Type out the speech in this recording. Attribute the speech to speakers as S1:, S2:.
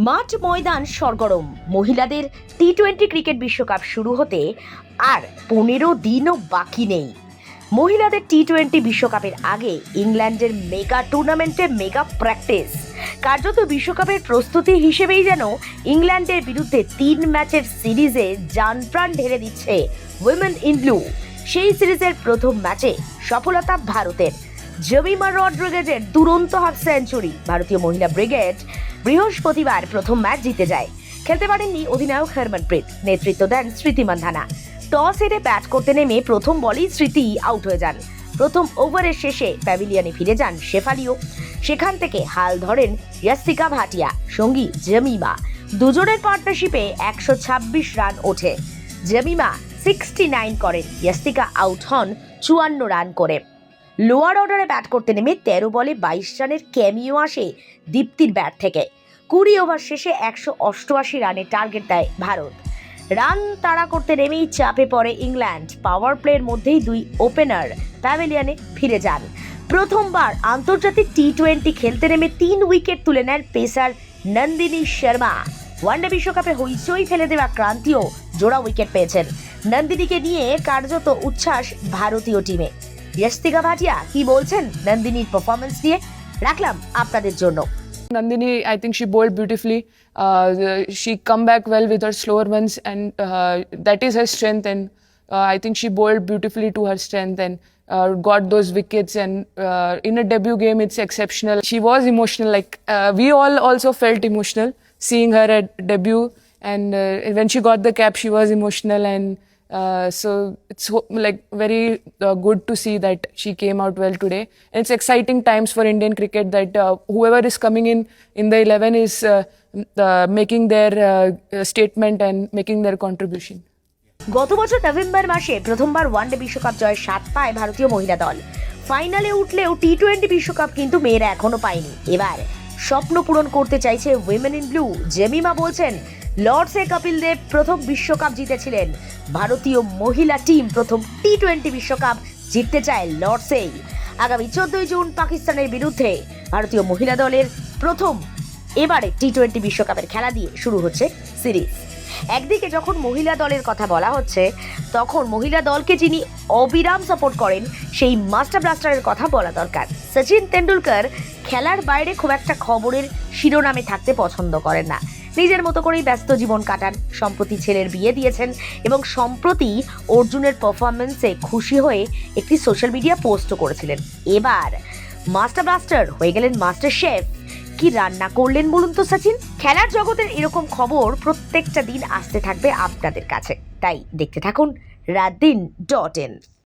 S1: মাঠ ময়দান সরগরম। মহিলাদের টি-20 ক্রিকেট বিশ্বকাপ শুরু হতে আর 15 দিনও বাকি নেই। মহিলাদের টি-20 বিশ্বকাপের আগে ইংল্যান্ডের মেগা টুর্নামেন্টে মেগা প্র্যাকটিস। কার্যত বিশ্বকাপের প্রস্তুতি হিসেবেই যেন ইংল্যান্ডের বিরুদ্ধে 3 ম্যাচের সিরিজে জানপ্রাণ ঢেলে দিচ্ছে উইমেন ইন ব্লু। সেই সিরিজের প্রথম ম্যাচে সফলতা ভারতের। জেমিমা রড্রিগেজের দুরন্ত হাফ সেঞ্চুরি। ভারতীয় মহিলা ব্রিগেড বৃহস্পতিবার প্রথম ম্যাচ জিতে যায়। খেলতে পারেননি অধিনায়ক হরমনপ্রীত, নেতৃত্ব দেন স্মৃতি মান্ধানা। টস হেরে ব্যাট করতে নেমে প্রথম বলেই স্মৃতি আউট হয়ে যান। প্রথম ওভারের শেষে প্যাভিলিয়নে ফিরে যান শেফালিও। সেখান থেকে হাল ধরেন ইয়াস্তিকা ভাটিয়া, সঙ্গী জেমিমা। দুজনের পার্টনারশিপে 126 রান ওঠে। জেমিমা 69 করেন, ইয়াস্তিকা আউট হন 54 রান করে। লোয়ার অর্ডারে ব্যাট করতে নেমে 13 বলে 22 রানের ক্যামিও আসে দীপ্তির ব্যাট থেকে। 20 ওভার শেষে 188 রানের টার্গেট দেয় ভারত। রান তাড়া করতে নেমেই চাপে পড়ে ইংল্যান্ড। পাওয়ার প্লের মধ্যেই 2 ওপেনার প্যাভিলিয়নে ফিরে যান। প্রথমবার আন্তর্জাতিক টি-20 খেলতে নেমে 3 উইকেট তুলে নেন পেসার নন্দিনী শর্মা। ওয়ানডে বিশ্বকাপে হইচই ফেলে দেওয়া ক্রান্তীয় জোড়া উইকেট পেয়েছেন। নন্দিনীকে নিয়ে কার্যত উচ্ছ্বাস ভারতীয় টিমে। ইয়াস্তিকা ভাটিয়া কি বলছেন নন্দিনীর পারফরমেন্স নিয়ে, রাখলাম আপনাদের জন্য।
S2: Nandini, I think she bowled beautifully. She come back well with her slower ones, and that is her strength. And I think she bowled beautifully to her strength and got those wickets. And in a debut game, it's exceptional. She was emotional. Like we all also felt emotional seeing her at debut. And when she got the cap, she was emotional. And so it's like very good to see that she came out well today. And it's exciting times for Indian cricket that whoever is coming in the 11 is making their statement and making their contribution.
S1: গত বছর November মাসে প্রথমবার one day বিশ্বকাপ জয়ের স্বাদ পায় ভারতীয় মহিলা দল। ফাইনালে উঠলেও টি-20 বিশ্বকাপ কিন্তু মেয়েরা এখনো পায়নি। এবার স্বপ্ন পূরণ করতে চাইছে উইমেন ইন ব্লু। জেমিমা বলছেন, লর্ডসে কপিল দেব প্রথম বিশ্বকাপ জিতেছিলেন। ভারতীয় মহিলা টিম প্রথম টি-20 বিশ্বকাপ জিততে চায় লর্ডসেই। আগামী 14 জুন পাকিস্তানের বিরুদ্ধে ভারতীয় মহিলা দলের প্রথম এবারে টি-20 বিশ্বকাপের খেলা দিয়ে শুরু হচ্ছে সিরিজ। একদিকে যখন মহিলা দলের কথা বলা হচ্ছে, তখন মহিলা দলকে যিনি অবিরাম সাপোর্ট করেন সেই মাস্টার ব্লাস্টারের কথা বলা দরকার। সচিন তেন্ডুলকর খেলার বাইরে খুব একটা খবরের শিরোনামে থাকতে পছন্দ করেন না। নিজের মতো করেই ব্যস্ত জীবন কাটান। সম্প্রতি ছেলের বিয়ে দিয়েছেন এবং সম্প্রতি অর্জুনের পারফরমেন্সে খুশি হয়ে একটি সোশ্যাল মিডিয়া পোস্টও করেছিলেন। এবার মাস্টার ব্লাস্টার হয়ে গেলেন মাস্টার শেফ। কি রান্না করলেন বলুন তো সচিন? খেলার জগতের এরকম খবর প্রত্যেকটা দিন আসতে থাকবে আপনাদের কাছে, তাই দেখতে থাকুন রাতদিন.in।